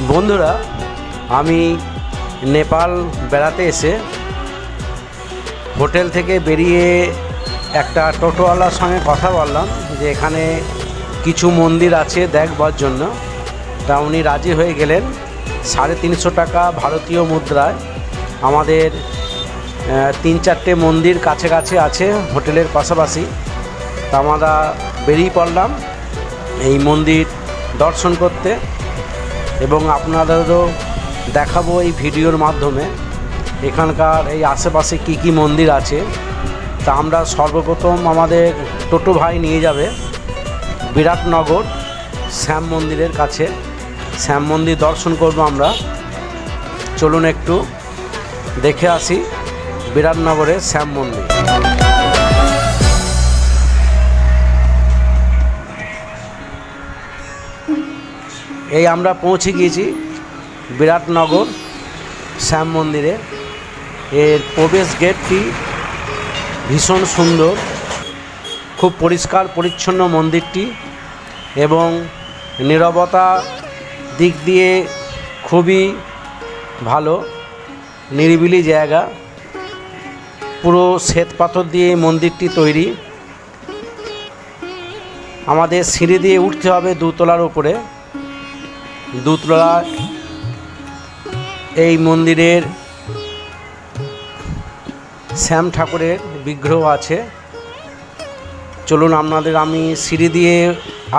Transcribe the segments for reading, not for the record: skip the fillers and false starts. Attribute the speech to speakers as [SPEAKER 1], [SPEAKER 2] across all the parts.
[SPEAKER 1] বন্ধুরা, আমি নেপাল বেড়াতে এসে হোটেল থেকে বেরিয়ে একটা টোটোওয়ালার সঙ্গে কথা বললাম যে এখানে কিছু মন্দির আছে দেখবার জন্য। তা উনি রাজি হয়ে গেলেন। 350 টাকা ভারতীয় মুদ্রায় আমাদের 3-4টে মন্দির কাছে কাছে আছে হোটেলের পাশাপাশি। তা আমরা বেরিয়ে পড়লাম এই মন্দির দর্শন করতে এবং আপনাদেরও দেখাবো এই ভিডিওর মাধ্যমে এখানকার এই আশেপাশে কি কি মন্দির আছে। তা আমরা সর্বপ্রথম আমাদের টোটো ভাই নিয়ে যাবে বিরাটনগর শ্যাম মন্দিরের কাছে। শ্যাম মন্দির দর্শন করব আমরা। চলুন একটু দেখে আসি বিরাটনগরের শ্যাম মন্দির। এই আমরা পৌঁছে গিয়েছি বিরাটনগর শ্যাম মন্দিরে। এর প্রবেশ গেটটি ভীষণ সুন্দর, খুব পরিষ্কার পরিচ্ছন্ন মন্দিরটি এবং নীরবতা দিক দিয়ে খুবই ভালো, নিরিবিলি জায়গা। পুরো শ্বেত পাথর দিয়ে মন্দিরটি তৈরি। আমাদের সিঁড়ি দিয়ে উঠতে হবে দুতলার উপরে। দুতলা এই মন্দিরের শ্যাম ঠাকুরের বিগ্রহ আছে। চলুন আমি সিঁড়ি দিয়ে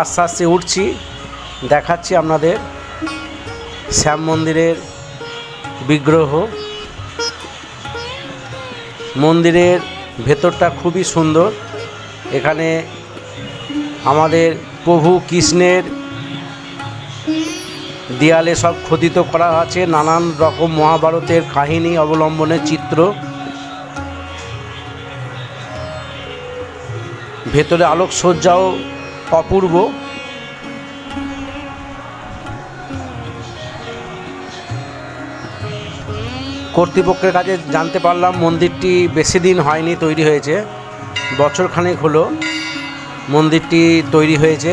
[SPEAKER 1] আস্তে আস্তে উঠছি, দেখাচ্ছি আপনাদের শ্যাম মন্দিরের বিগ্রহ। মন্দিরের ভেতরটা খুবই সুন্দর। এখানে আমাদের প্রভু কৃষ্ণের দেয়ালে সব খোদিত করা আছে নানান রকম মহাভারতের কাহিনী অবলম্বনে চিত্র। ভেতরে আলোকসজ্জাও অপূর্ব। কর্তৃপক্ষের কাছে জানতে পারলাম মন্দিরটি বেশি দিন হয়নি, তৈরি হয়েছে বছরখানেক হলো মন্দিরটি তৈরি হয়েছে।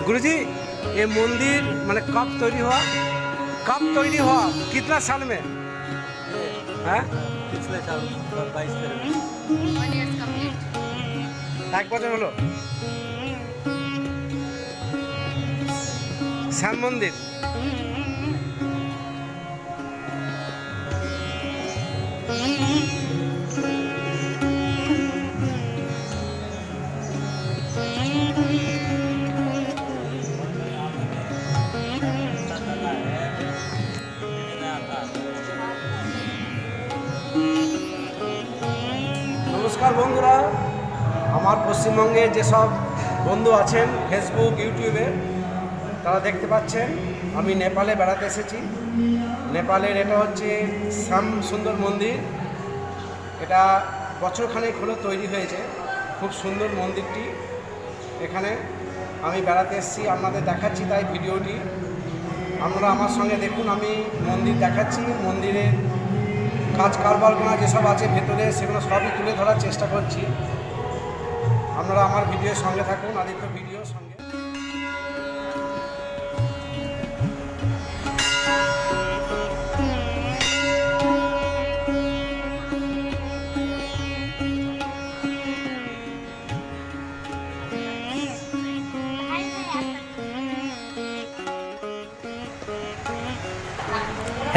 [SPEAKER 1] गुरुजी, ये मंदिर मैंने कब तैयारी हुआ कितना साल में है?
[SPEAKER 2] पिछले साल 22
[SPEAKER 1] एक बছর হলো শ্যাম মন্দির। নমস্কার বন্ধুরা, আমার পশ্চিমবঙ্গে যেসব বন্ধু আছেন ফেসবুক ইউটিউবে, তারা দেখতে পাচ্ছেন আমি নেপালে বেড়াতে এসেছি। নেপালের এটা হচ্ছে শ্যাম সুন্দর মন্দির। এটা বছরখানেক হলো তৈরি হয়েছে, খুব সুন্দর মন্দিরটি। এখানে আমি বেড়াতে এসেছি, আপনাদের দেখাচ্ছি তাই ভিডিওটি আপনারা আমার সঙ্গে দেখুন। আমি মন্দির দেখাচ্ছি, মন্দিরের কাজ কারবারগুলো যেসব আছে ভেতরে সেগুলো সবই তুলে ধরার চেষ্টা করছি। আপনারা আমার ভিডিওর সঙ্গে থাকুন, আদিত্য ভিডিওর সঙ্গে।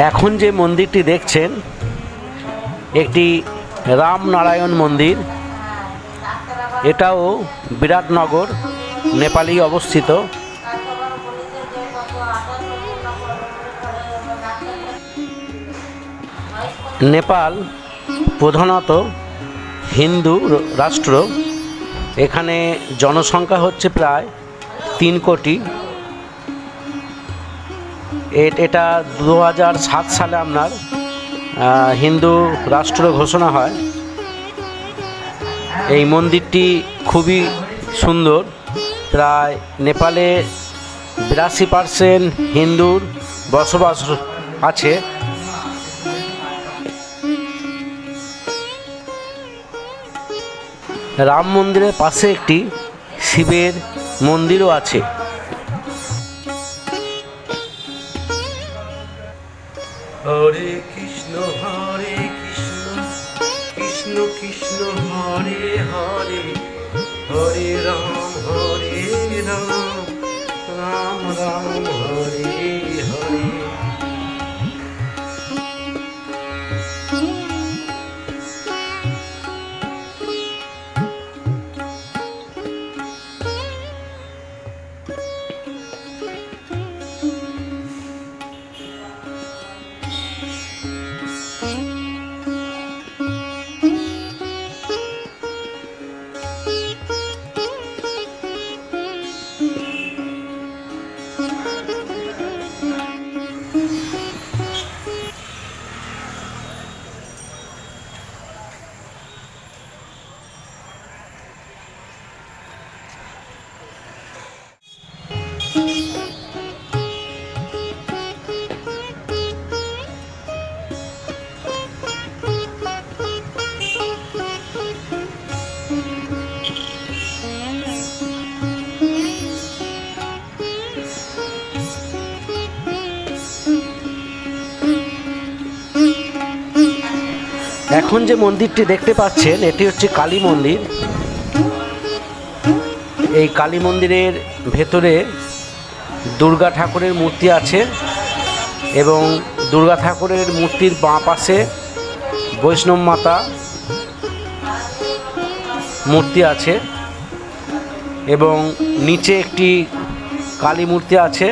[SPEAKER 1] এখন যে মন্দিরটি দেখছেন একটি রামনারায়ণ মন্দির। এটাও বিরাটনগর নেপালেই অবস্থিত। নেপাল প্রধানত হিন্দু রাষ্ট্র। এখানে জনসংখ্যা হচ্ছে প্রায় 3 কোটি। এটা 2007 সালে আপনার হিন্দু রাষ্ট্র ঘোষণা হয়। এই মন্দিরটি খুবই সুন্দর। প্রায় নেপালে 82% হিন্দুর বসবাস আছে। রাম মন্দিরের পাশে একটি শিবের মন্দিরও আছে। হরে কৃষ্ণ কৃষ্ণ কৃষ্ণ হরে হরে, হরে রাম রাম রাম হরে হরে। এখন যে মন্দিরটি দেখতে পাচ্ছেন এটি হচ্ছে কালী মন্দির। এই কালী মন্দিরের ভেতরে দুর্গা ঠাকুরের মূর্তি আছে এবং দুর্গা ঠাকুরের মূর্তির বাঁ পাশে বৈষ্ণব মাতা মূর্তি আছে এবং নিচে একটি কালী মূর্তি আছে।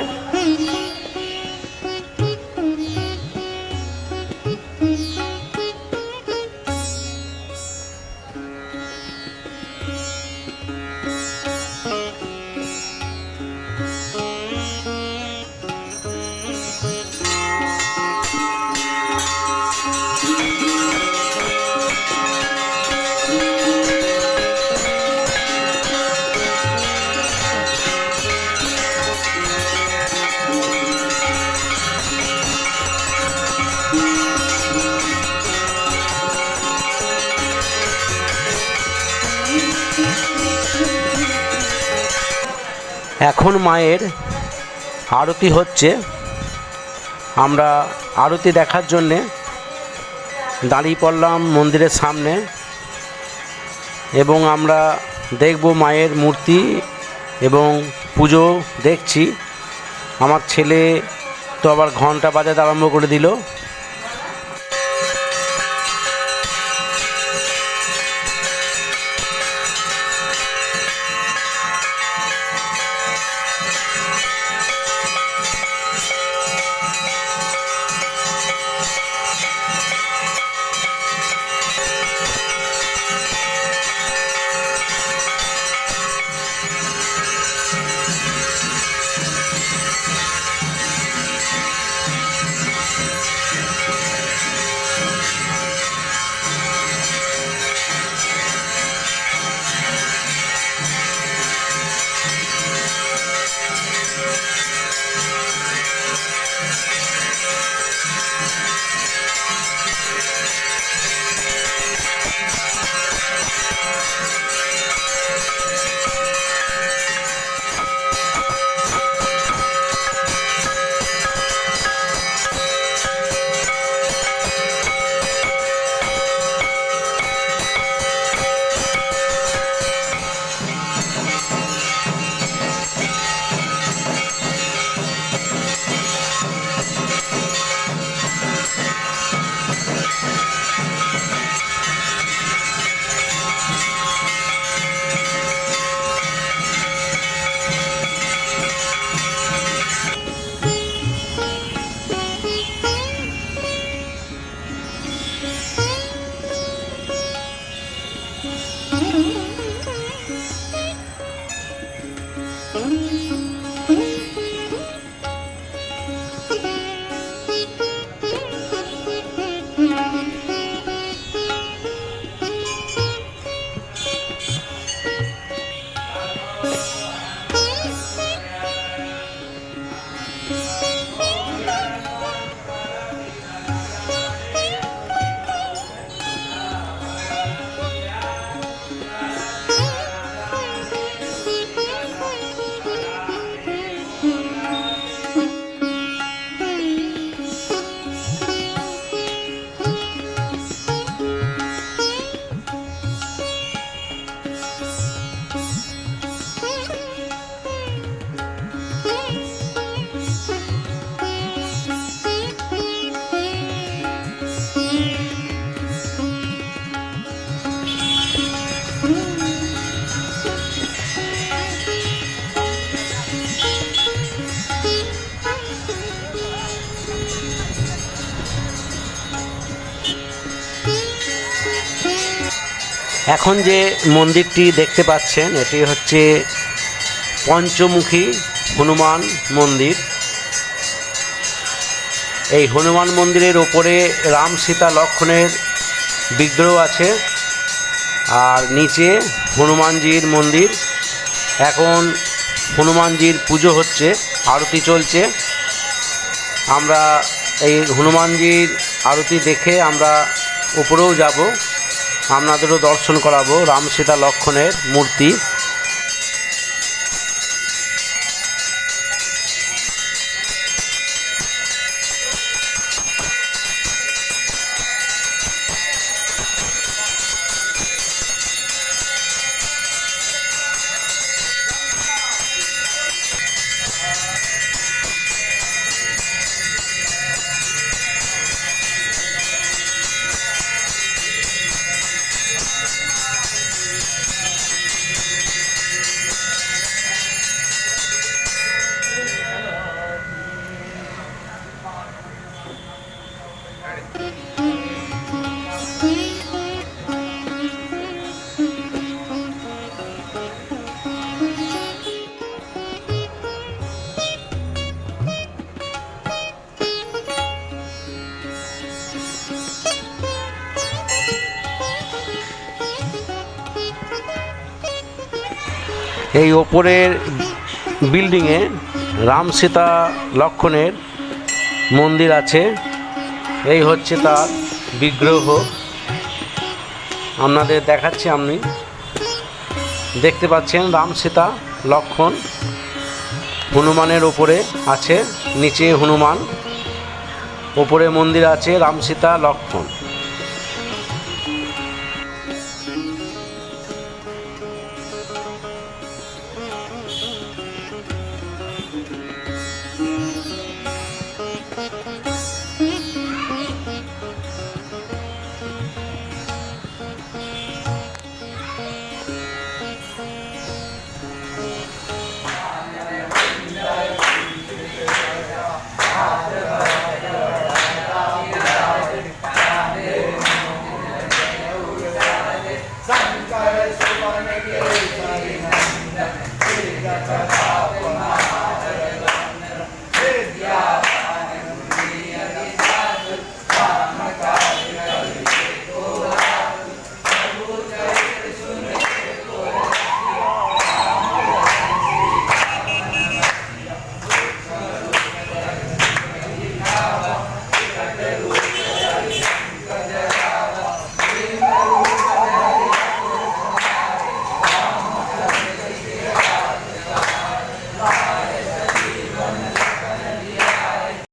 [SPEAKER 1] এখন মায়ের আরতি হচ্ছে। আমরা আরতি দেখার জন্যে দাঁড়িয়ে পড়লাম মন্দিরের সামনে এবং আমরা দেখব মায়ের মূর্তি এবং পুজো দেখছি। আমার ছেলে তো আবার ঘন্টা বাজাতে আরম্ভ করে দিল। এখন যে মন্দিরটি দেখতে পাচ্ছেন এটি হচ্ছে পঞ্চমুখী হনুমান মন্দির। এই হনুমান মন্দিরের ওপরে রাম সীতা লক্ষ্মণের বিগ্রহ আছে আর নিচে হনুমানজির মন্দির। এখন হনুমানজির পুজো হচ্ছে, আরতি চলছে। আমরা এই হনুমানজির আরতি দেখে আমরা উপরেও যাব, আপনাদেরও দর্শন করাবো রাম সীতা লক্ষ্মণের মূর্তি। এই ওপরের বিল্ডিংয়ে রাম সীতা লক্ষ্মণের মন্দির আছে। এই হচ্ছে তার বিগ্রহ, আপনাদের দেখাচ্ছি। আপনি দেখতে পাচ্ছেন রাম সীতা লক্ষ্মণ হনুমানের ওপরে আছে, নিচে হনুমান, ওপরে মন্দির আছে রাম সীতা লক্ষ্মণ।